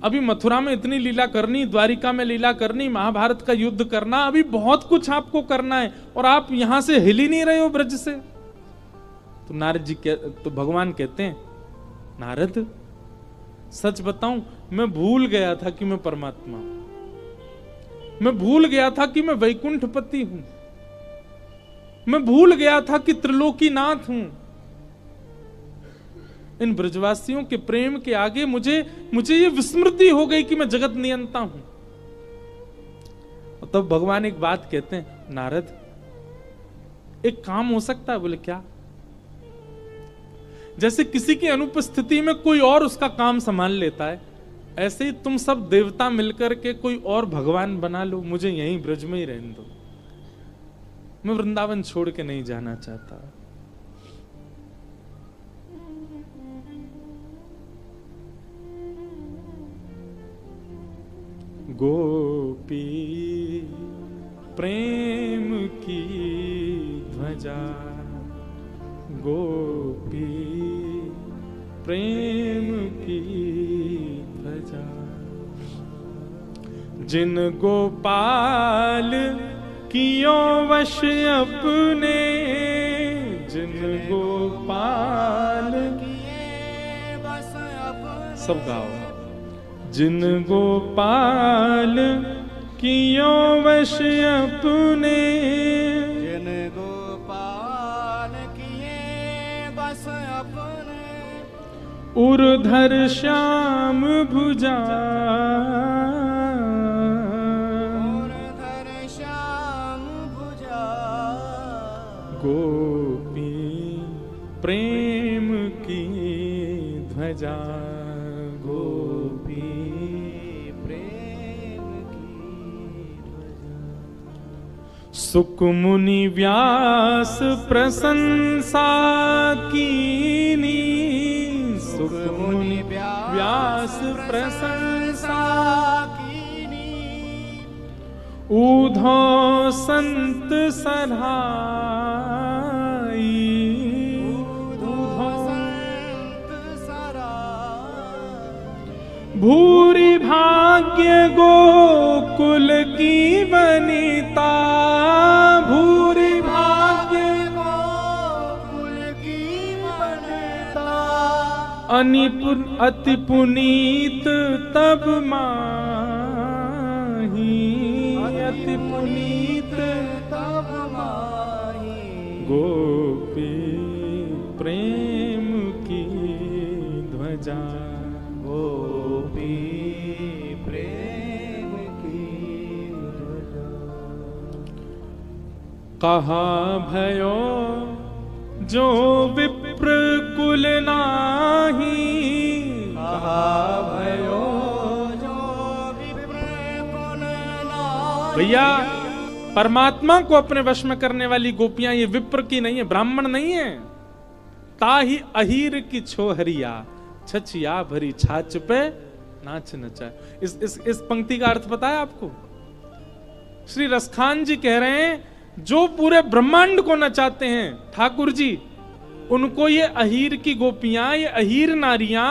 अभी मथुरा में इतनी लीला करनी, द्वारिका में लीला करनी, महाभारत का युद्ध करना, अभी बहुत कुछ आपको करना है और आप यहां से हिल ही नहीं रहे हो ब्रज से। तो नारद जी तो भगवान कहते हैं, नारद सच बताऊं, मैं भूल गया था कि मैं परमात्मा हूं। मैं भूल गया था कि मैं वैकुंठपति हूं। मैं भूल गया था कि त्रिलोकीनाथ हूं। इन ब्रजवासियों के प्रेम के आगे मुझे ये विस्मृति हो गई कि मैं जगत नियंता हूं। और तब भगवान एक बात कहते हैं, नारद एक काम हो सकता है। बोले क्या? जैसे किसी की अनुपस्थिति में कोई और उसका काम संभाल लेता है, ऐसे ही तुम सब देवता मिलकर के कोई और भगवान बना लो, मुझे यहीं ब्रज में ही रहने दो। मैं वृंदावन छोड़ के नहीं जाना चाहता। गोपी प्रेम की ध्वजा, गोपी प्रेम की ध्वजा, जिन गोपाल कियो वश अपने, जिन गोपाल किए वश अपने, सब गाओ। जिन गोपाल कियो वश अपने, जिन गोपाल किए बस अपने, उर्धर श्याम भुजा, उर्धर श्याम भुजा, गोपी प्रेम की ध्वजा, गोपी प्रेम की ध्वजा। सुक मुनि व्यास प्रशंसा कीनी, सुक मुनि व्यास प्रशंसा कीनी, ऊधो संत सधाई, ऊधो संत सराय, भूरि भाग्य गोकुल की वनिता, भूरि भाग्य गोकुल की वनिता, अति पुनीत तब माही, अति पुनीत तब माही, गोपी प्रेम की ध्वजा, गोपी प्रेम की ध्वजा। कहा भयो जो विप्र कुल नाही, कहा भयो जो विप्र कुल नाही। भैया परमात्मा को अपने वश में करने वाली गोपियां ये विप्र की नहीं है, ब्राह्मण नहीं है। ताही अहीर की छोहरिया, छछिया भरी छाछ पे नाच नचा। इस पंक्ति का अर्थ पता है आपको? श्री रसखान जी कह रहे हैं, जो पूरे ब्रह्मांड को नचाते हैं ठाकुर जी, उनको ये अहीर की गोपियां, ये अहीर नारियां,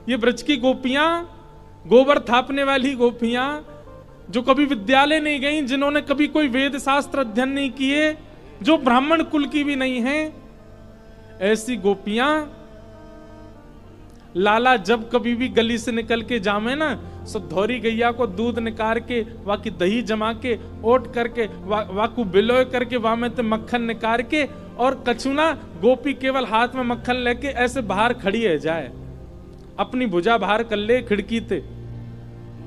ये ब्रज की गोपियां, गोबर थापने वाली गोपियां, जो कभी विद्यालय नहीं गई, जिन्होंने कभी कोई वेद शास्त्र अध्ययन नहीं किए, जो ब्राह्मण कुल की भी नहीं है, ऐसी गोपियां लाला जब कभी भी गली से निकल के जामे ना, सब धौरी गैया को दूध निकाल के, वाकी दही जमा के, ओट करके, वाकू बिलोय करके, वा में तो मक्खन निकाल के, और कछुना गोपी केवल हाथ में मक्खन लेके ऐसे बाहर खड़ी है जाए, अपनी भुजा बाहर कर ले खिड़की ते,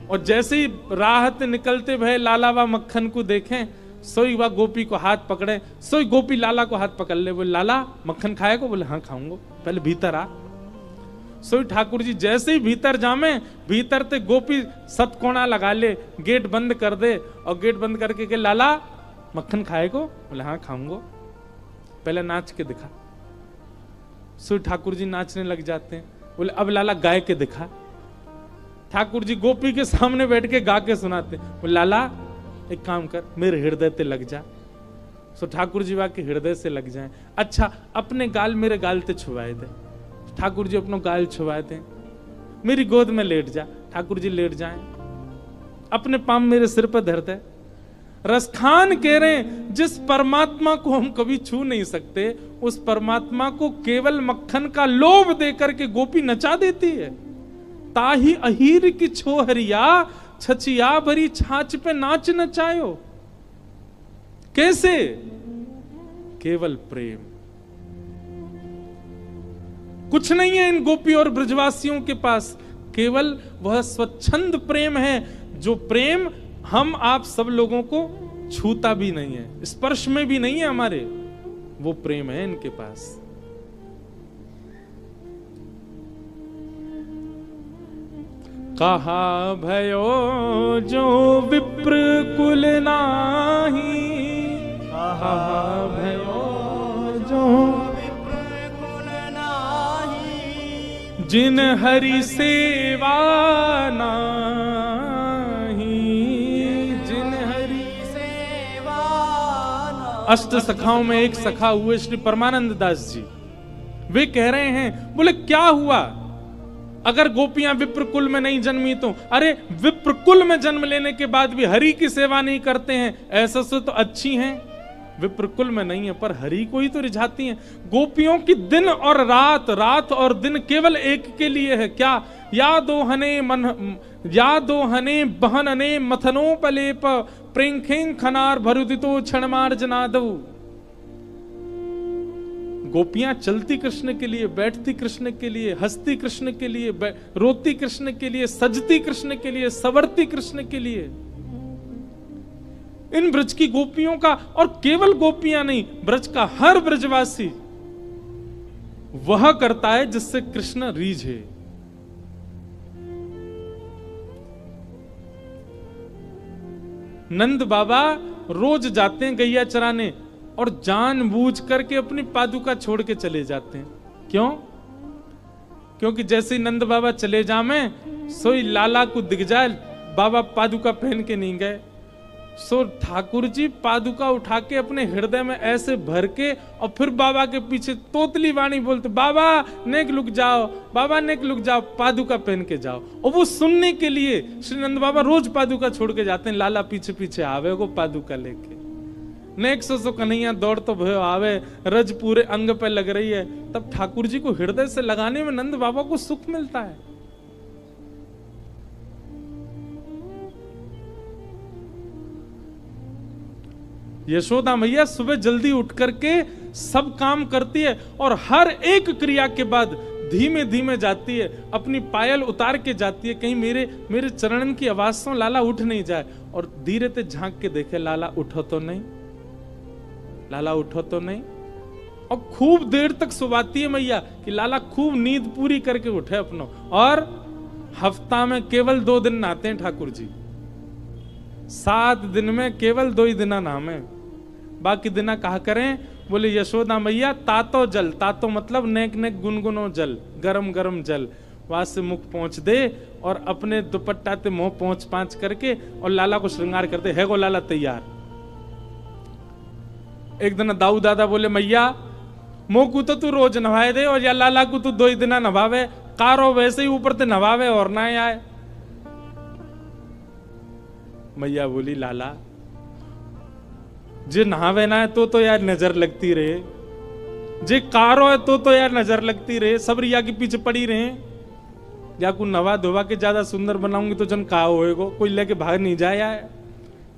और जैसे ही राहत निकलते भय लाला वा मक्खन को देखें, सोई वा गोपी को हाथ पकड़े, सोई गोपी लाला को हाथ पकड़ ले, बोले लाला मक्खन खाएगा? बोले हाँ खाऊंगा, पहले भीतर आ। सोई ठाकुर जी जैसे ही भीतर जामे, भीतर ते गोपी सतकोना लगा ले, गेट बंद कर दे, और गेट बंद करके के लाला मक्खन खाएगो? बोले हाँ खाऊंगा, पहले नाच के दिखा। सोई ठाकुर जी नाचने लग जाते हैं, बोले अब लाला गाय के दिखा। ठाकुर जी गोपी के सामने बैठ के गा के सुनाते, बोले लाला एक काम कर, मेरे हृदय ते लग जा। सो ठाकुर जी वा के हृदय से लग जाए। अच्छा, अपने गाल मेरे गाल ते छुवाए थे, ठाकुर जी अपनो गाल छुवाए थे, मेरी गोद में लेट जा, ठाकुर जी लेट जाएं, अपने पाम मेरे सिर पर धर दे। रसखान कह रहे हैं जिस परमात्मा को हम कभी छू नहीं सकते, उस परमात्मा को केवल मक्खन का लोभ देकर के गोपी नचा देती है। ताही अहीर की छोहरिया, छछिया भरी छाछ पे नाच नचायो। कैसे? केवल प्रेम। कुछ नहीं है इन गोपी और ब्रजवासियों के पास, केवल वह स्वच्छंद प्रेम है, जो प्रेम हम आप सब लोगों को छूता भी नहीं है, स्पर्श में भी नहीं है हमारे, वो प्रेम है इनके पास। कहा भयो जो विप्र कुल नाही, कहा भयो जो विप्र कुल नाही, जिन हरि सेवा ना, अष्ट सखाओं में एक सखा हुए श्री परमानंद दास जी, वे कह रहे हैं, बोले क्या हुआ अगर गोपियां विप्र कुल में नहीं जन्मी तो? अरे विप्र कुल में जन्म लेने के बाद भी हरि की सेवा नहीं करते हैं, ऐसा से तो अच्छी हैं, विप्र कुल में नहीं है पर हरि को ही तो रिझाती हैं। गोपियों की दिन और रात, रात और दिन केवल एक के लिए है, क्या? या दोहने मन, या दोहने बहनने मथनोपलेप, प्रेंखें खनार भरुदितो क्षण मार्जनादव। गोपियां चलती कृष्ण के लिए, बैठती कृष्ण के लिए, हंसती कृष्ण के लिए, रोती कृष्ण के लिए, सजती कृष्ण के लिए, सवरती कृष्ण के लिए। इन ब्रज की गोपियों का, और केवल गोपियां नहीं, ब्रज का हर ब्रजवासी वह करता है जिससे कृष्ण रीझे। नंद बाबा रोज जाते हैं गैया चराने और जानबूझ करके अपनी पादुका छोड़ के चले जाते हैं। क्यों? क्योंकि जैसे ही नंद बाबा चले जामे, सोई लाला को दिख जाए, बाबा पादुका पहन के नहीं गए। सो ठाकुर जी पादुका उठा के अपने हृदय में ऐसे भर के और फिर बाबा के पीछे तोतली वाणी बोलते, बाबा नेक लुक जाओ, बाबा नेक लुक जाओ, पादुका पहन के जाओ। और वो सुनने के लिए श्री नंद बाबा रोज पादुका छोड़ के जाते हैं, लाला पीछे पीछे आवे वो पादुका लेके। नेक सो कन्हैया दौड़ तो भयो आवे, रज पूरे अंग पे लग रही है। तब ठाकुर जी को हृदय से लगाने में नंद बाबा को सुख मिलता है। यशोदा मैया सुबह जल्दी उठ करके सब काम करती है और हर एक क्रिया के बाद धीमे धीमे जाती है, अपनी पायल उतार के जाती है, कहीं मेरे चरणन की आवाज से लाला उठ नहीं जाए। और धीरे से झांक के देखे, लाला उठो तो नहीं, लाला उठो तो नहीं। और खूब देर तक सुबाती है मैया कि लाला खूब नींद पूरी करके उठे अपनो। और हफ्ता में केवल 2 दिन नहाते हैं ठाकुर जी, 7 दिन में केवल 2 ही दिना नहामे, बाकी दिना कहा करें। बोले यशोदा मैया तातो जल, तातो मतलब नेक नेक गुनगुनो जल, गरम गरम जल, वहां से मुख पहुंच दे और अपने दुपट्टा ते मुंह पहुंच पांच करके और लाला को श्रृंगार कर दे, है गो लाला तैयार। एक दिन दाऊ दादा बोले मैया मोह को तो तू रोज नवाए दे और या लाला को तू 2 ही दिना नवावे, कारो वैसे ही ऊपर ते नवावे और ना आए। मैया बोली लाला जे नहावे ना है तो यार नजर लगती रहे, जे कारो है तो यार नजर लगती रहे, सब रिया के पीछे पड़ी रहे। या को नवा धोवा के ज्यादा सुंदर बनाऊंगी तो जन का होएगो, कोई लेके भाग नहीं जाए यार,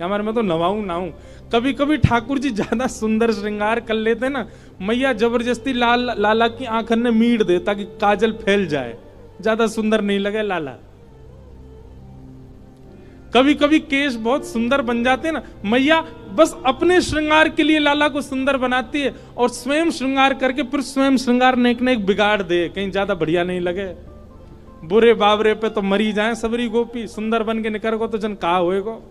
हमारे में तो नवाऊं ना हूं। कभी कभी ठाकुर जी ज्यादा सुंदर श्रृंगार कर लेते ना, मैया जबरदस्ती लाला की आंखन में मीड़ दे ताकि काजल फैल जाए, ज्यादा सुंदर नहीं लगे लाला। कभी कभी केश बहुत सुंदर बन जाते हैं ना, मैया बस अपने श्रृंगार के लिए लाला को सुंदर बनाती है और स्वयं श्रृंगार करके फिर स्वयं श्रृंगार नेक नेक बिगाड़ दे, कहीं ज्यादा बढ़िया नहीं लगे। बुरे बाबरे पे तो मरी जाए सबरी गोपी, सुंदर बन के निकर को तो जन कहा होएगो।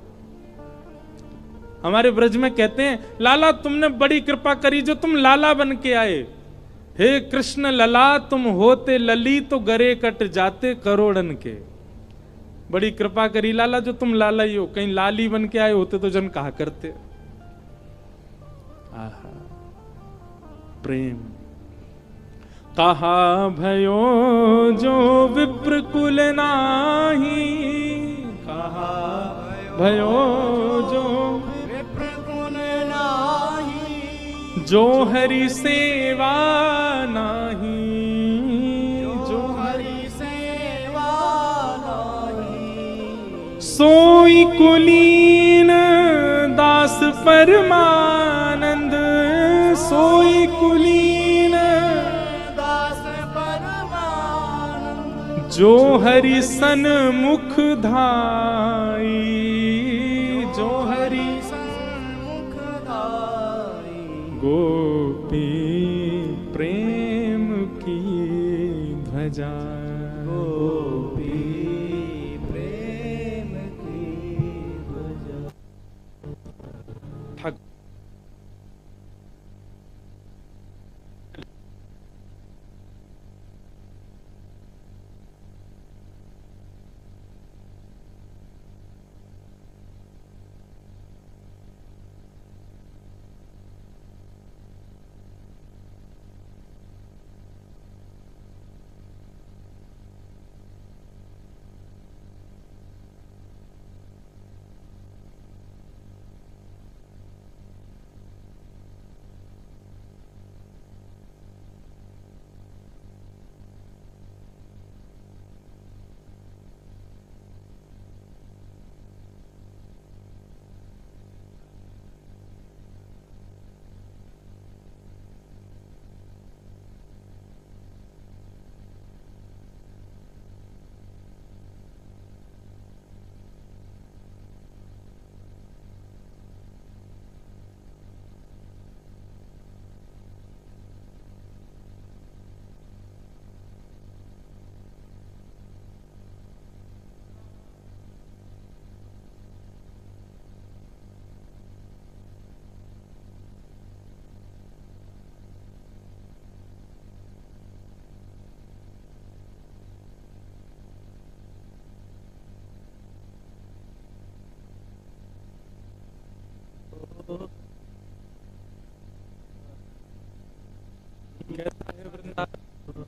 हमारे ब्रज में कहते हैं लाला तुमने बड़ी कृपा करी जो तुम लाला बन के आए, हे कृष्ण लला तुम होते लली तो गरे कट जाते करोड़न के। बड़ी कृपा करी लाला जो तुम लाला ही हो, कहीं लाली बन के आए होते तो जन कहा करते। प्रेम। कहा भयो जो विप्र कुल नाही, कहा भयो जो विप्र कुल नाही, जो हरि सेवा नाही, जो हरि सेवा नाही, सोई कुलीन दास परमानंद, सोई कुलीन दास परमानंद, जो हरि सन्मुख धाई, जो हरि सन्मुख धाई, गोपी प्रेम की ध्वजा, गोपी प्रेम की ध्वजा। ठाकुर कैसा है वृंदावन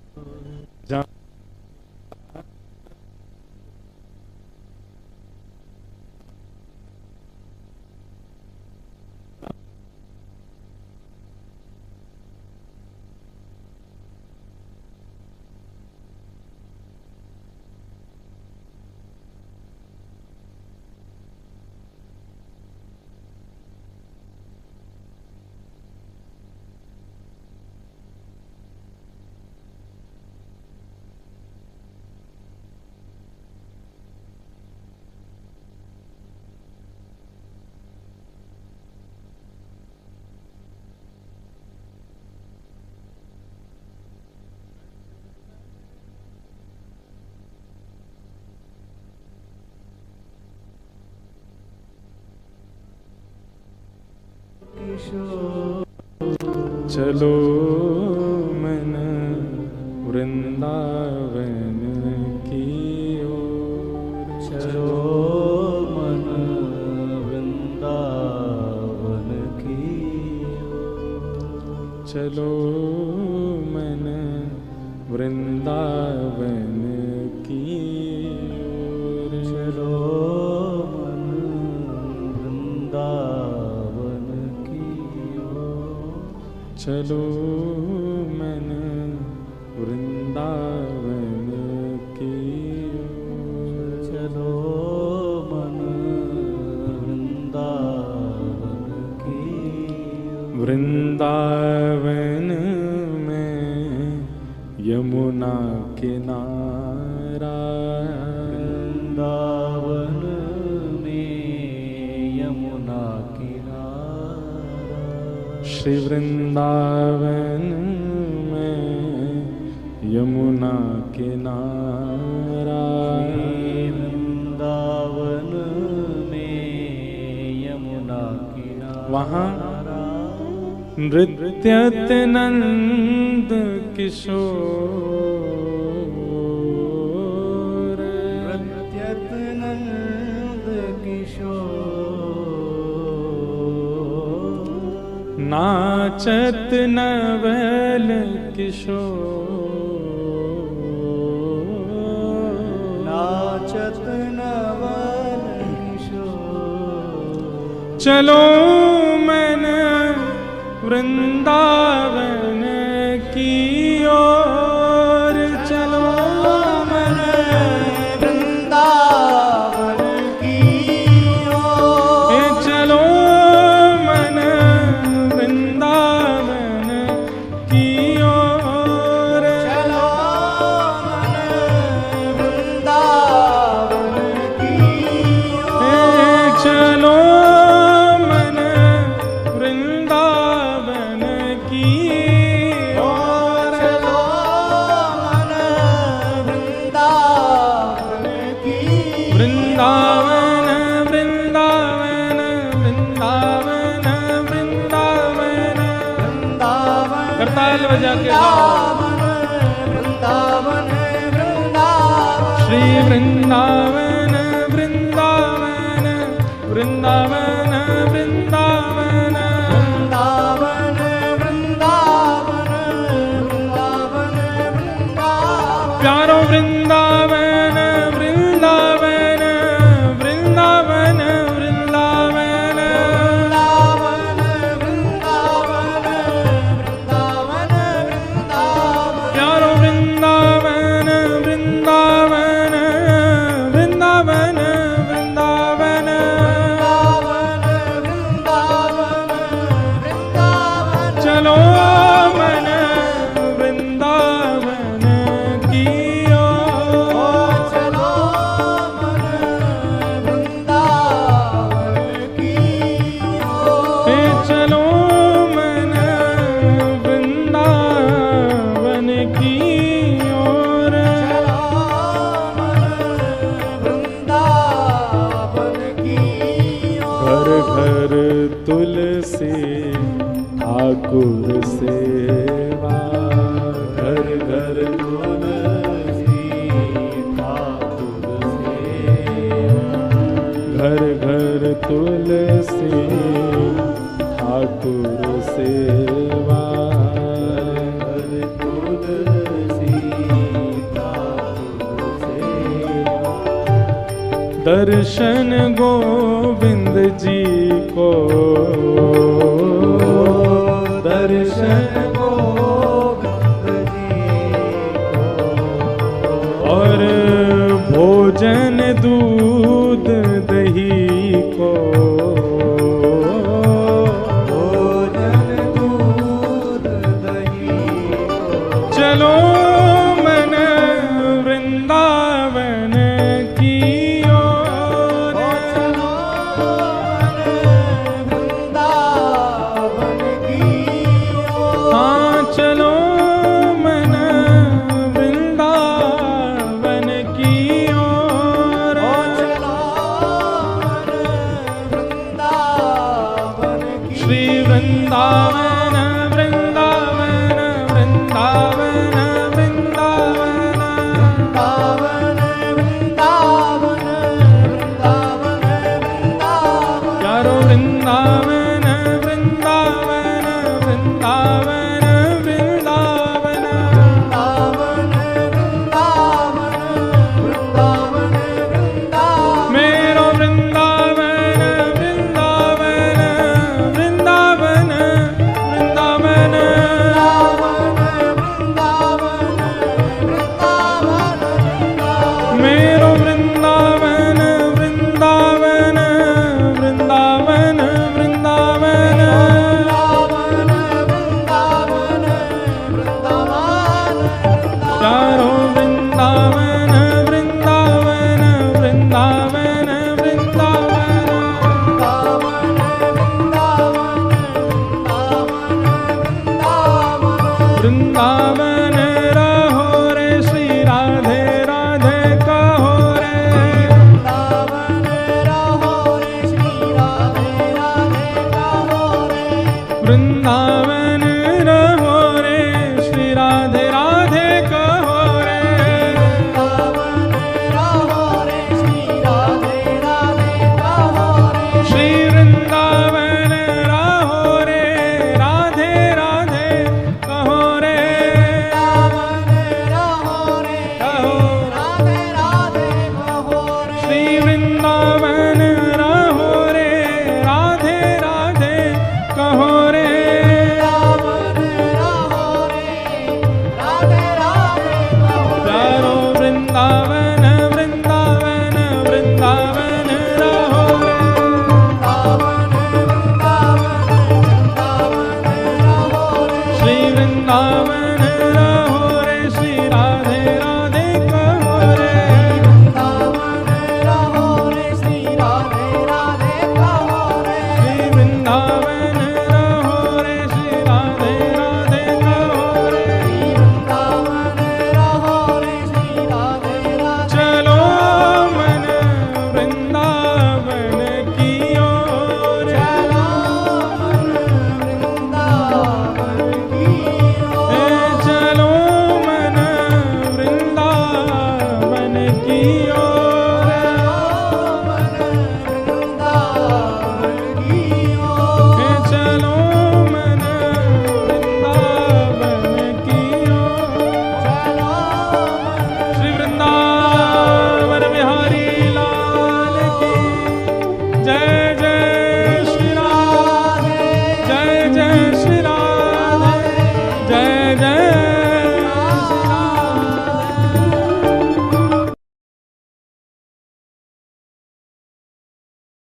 जहाँ चलो मन वृंदावन की ओर, चलो मन वृंदावन की ओर, चलो मन वृंदावन की ओर, चलो मन वृंदावन की ओर, चलो मन वृंदावन की ओर, चलो मन वृंदावन की ओर, वृंदावन में यमुना किनारा, वृंदावन में यमुना किनारा, श्री वृंदावन में यमुना किनारा, वृंदावन में यमुना किनारा, वहाँ नृत्यत नंद किशोर, नृत्यत नंद किशोर, नाच नाचत नवल किशोर, नाचत नवल किशोर। चलो मन वृंदावन की ओर, चलो मन वृंदावन की ओर। चलो मन वृंदावन की ओर। चलो मन वृंदावन की ओर। चलो मन वृंदावन की ओर। चलो मन वृंदावन की वृंदावन वृंदावन वृंदावन वृंदावन। वृंदावन करताल बजा के वृंदावन वृंदावन। श्री वृंदावन वृंदावन वृंदावन वृंदावन। वृंदावन वृंदावन वृंदावन वृंदावन। प्यारो वृंदावन वृंदावन वृंदावन वृंदावन। प्यारो वृंदावन वृंदावन वृंदावन वृंदावन। चलो मन वृंदावन की ओर। चलो मन वृंदावन की ओर। चलो मन वृंदावन की ओर। चलो मन वृंदावन की घर ओर। घर तुलसी ठाकुर सेवा, घर घर तुलसी ठाकुर सेवा। घर घर तुलसी ठाकुर सेवा। घर तुलसी ठाकुर सेवा। दर्शन गोविंद जी को, दर्शन गोविंद जी को। और भोजन दूध दही को। भोजन दूध दही को। चलो मन वृंदावन की ओर। चलो मन वृंदावन की ओर। हाँ चलो मन वृंदावन की ओर। चलो मन वृंदावन की श्री वृंदावन वृंदावन वृंदावन वृंदावन। वृंदावन वृंदावन वृंदावन वृंदावन। प्यारो वृंदावन वृंदावन वृंदावन वृंदावन। वृंदावन वृंदावन वृंदावन वृंदावन। मेरो वृंदावन वृंदावन वृंदावन वृंदावन। वृंदावन वृंदावन वृंदावन। मेरो